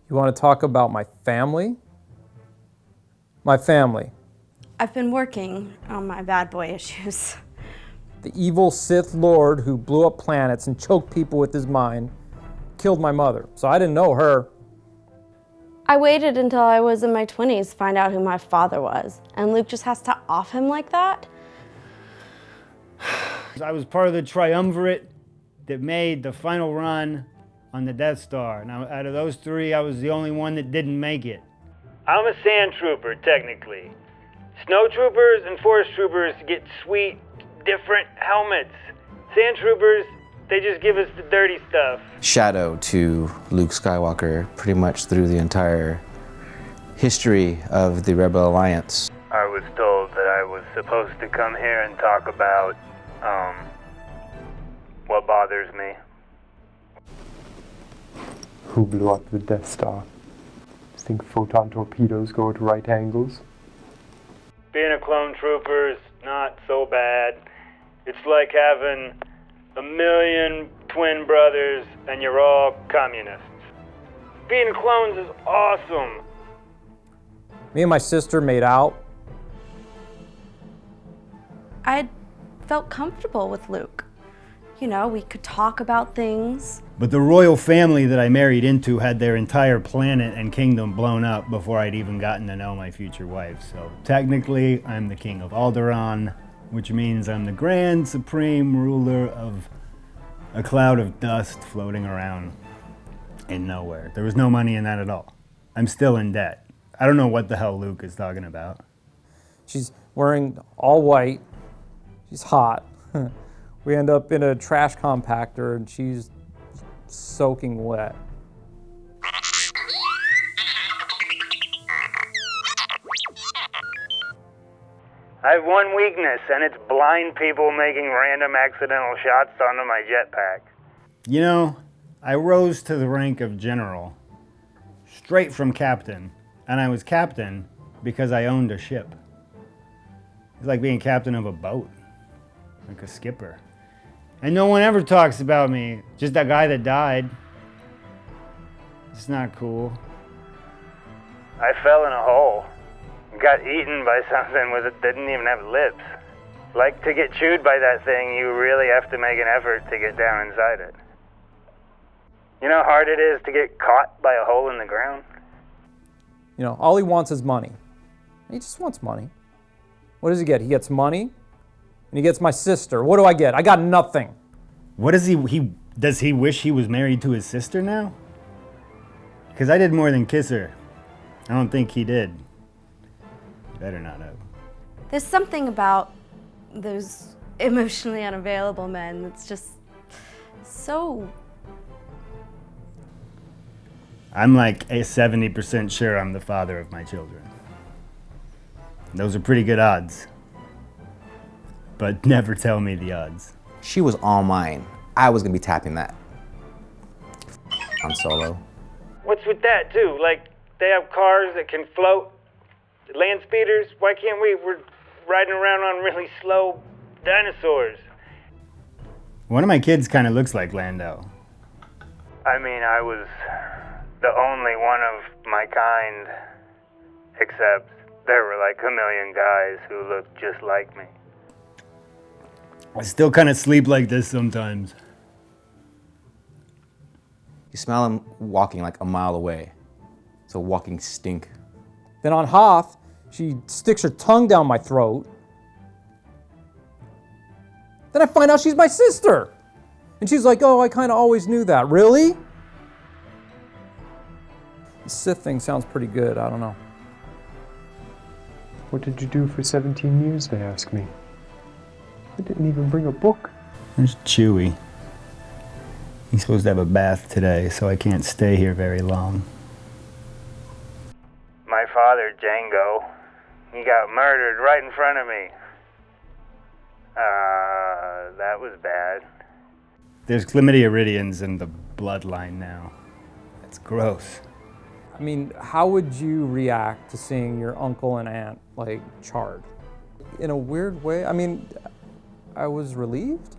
You want to talk about my family? My family. I've been working on my bad boy issues. The evil Sith Lord who blew up planets and choked people with his mind killed my mother, so I didn't know her. I waited until I was in my 20s to find out who my father was, and Luke just has to off him like that? I was part of the triumvirate that made the final run on the Death Star. Now, out of those three, I was the only one that didn't make it. I'm a sand trooper, technically. Snow troopers and forest troopers get sweet, different helmets. Sand troopers, they just give us the dirty stuff. Shadow to Luke Skywalker pretty much through the entire history of the Rebel Alliance. I was told that I was supposed to come here and talk about, what bothers me. Who blew up the Death Star? Think photon torpedoes go at right angles? Being a clone trooper is not so bad. It's like having a million twin brothers and you're all communists. Being clones is awesome. Me and my sister made out. I felt comfortable with Luke. You know, we could talk about things. But the royal family that I married into had their entire planet and kingdom blown up before I'd even gotten to know my future wife. So technically, I'm the king of Alderaan, which means I'm the grand supreme ruler of a cloud of dust floating around in nowhere. There was no money in that at all. I'm still in debt. I don't know what the hell Luke is talking about. She's wearing all white. She's hot. We end up in a trash compactor and she's soaking wet. I have one weakness, and it's blind people making random accidental shots onto my jetpack. You know, I rose to the rank of general, straight from captain, and I was captain because I owned a ship. It's like being captain of a boat, like a skipper. And no one ever talks about me, just that guy that died. It's not cool. I fell in a hole. Got eaten by something that didn't even have lips. Like, to get chewed by that thing, you really have to make an effort to get down inside it. You know how hard it is to get caught by a hole in the ground? You know, all he wants is money. He just wants money. What does he get? He gets money, and he gets my sister. What do I get? I got nothing. What does does he wish he was married to his sister now? Because I did more than kiss her. I don't think he did. Better not have. There's something about those emotionally unavailable men that's just so... I'm like a 70% sure I'm the father of my children. Those are pretty good odds. But never tell me the odds. She was all mine. I was gonna be tapping that. On Solo. What's with that too? Like, they have cars that can float, land speeders. Why can't we? We're riding around on really slow dinosaurs. One of my kids kind of looks like Lando. I mean, I was the only one of my kind, except there were like a million guys who looked just like me. I still kind of sleep like this sometimes. You smell him walking like a mile away. It's a walking stink. Then on Hoth, she sticks her tongue down my throat. Then I find out she's my sister. And she's like, oh, I kind of always knew that. Really? The Sith thing sounds pretty good. I don't know. What did you do for 17 years, they ask me. I didn't even bring a book. There's Chewie. He's supposed to have a bath today, so I can't stay here very long. My father, Django, he got murdered right in front of me. That was bad. There's chlamydia-iridians in the bloodline now. That's gross. I mean, how would you react to seeing your uncle and aunt, like, charred? In a weird way, I mean, I was relieved.